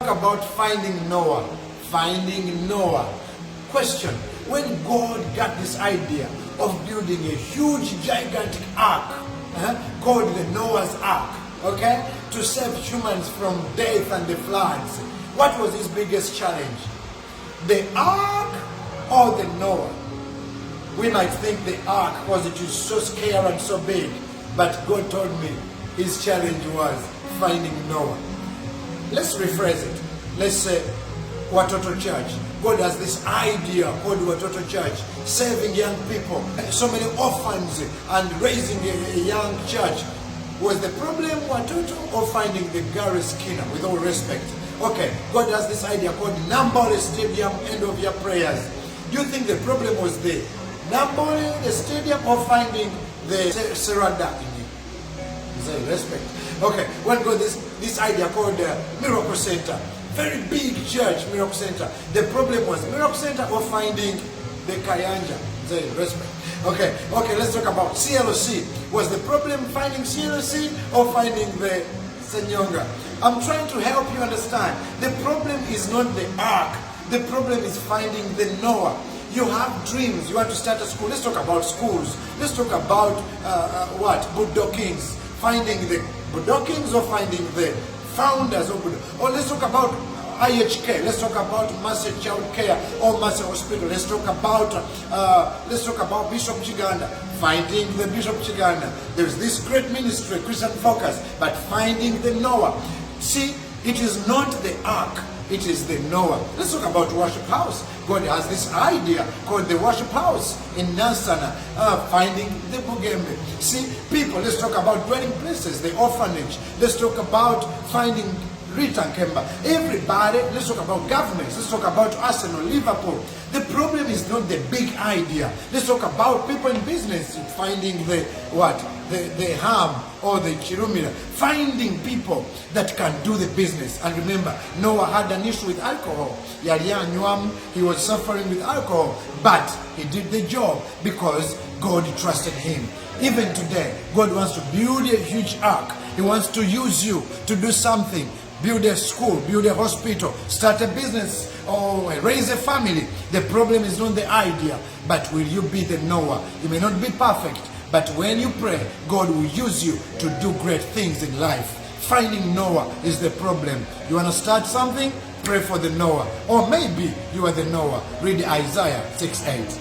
talk about finding Noah. Finding Noah. Question: when God got this idea of building a huge, gigantic ark called the Noah's Ark, okay, to save humans from death and the floods, what was his biggest challenge? The ark or the Noah? We might think the ark because it is so scary and so big, but God told me his challenge was finding Noah. Let's rephrase it. Let's say Watoto Church. God has this idea called Watoto Church, saving young people, so many orphans, and raising a young church. Was the problem Watoto or finding the Gary Skinner, with all respect? Okay, God has this idea called Nambole Stadium, end of your prayers. Do you think the problem was the Nambole, the stadium, or finding the Serada in it? Is that respect? Okay, when God this idea called Miracle Center, very big church, Miracle Center. The problem was Miracle Center or finding the Kayanja? Is that respect? Okay, let's talk about CLC. Was the problem finding CLC or finding the Senyonga? I'm trying to help you understand. The problem is not the ark. The problem is finding the Noah. You have dreams. You want to start a school. Let's talk about schools. Let's talk about Budo Kings. Finding the Budo Kings or finding the founders of Budo. Or let's talk about IHK. Let's talk about Mercy Child Care or Mercy Hospital. Let's talk about Bishop Chiganda. Finding the Bishop Chiganda. There's this great ministry, Christian Focus, but finding the Noah. See, it is not the ark. It is the Noah. Let's talk about worship house. God has this idea called the worship house in Nansana, finding the Bugembe. See, people, let's talk about dwelling places, the orphanage. Let's talk about finding Rita and Kemba. Everybody, let's talk about governments. Let's talk about Arsenal, Liverpool. The problem is not the big idea. Let's talk about people in business, finding the ham or the chirumira, finding people that can do the business. And remember, Noah had an issue with alcohol. He was suffering with alcohol, but he did the job because God trusted him. Even today, God wants to build a huge ark. He wants to use you to do something. Build a school, build a hospital, start a business, or raise a family. The problem is not the idea, but will you be the Noah? You may not be perfect, but when you pray, God will use you to do great things in life. Finding Noah is the problem. You want to start something? Pray for the Noah. Or maybe you are the Noah. Read Isaiah 6:8.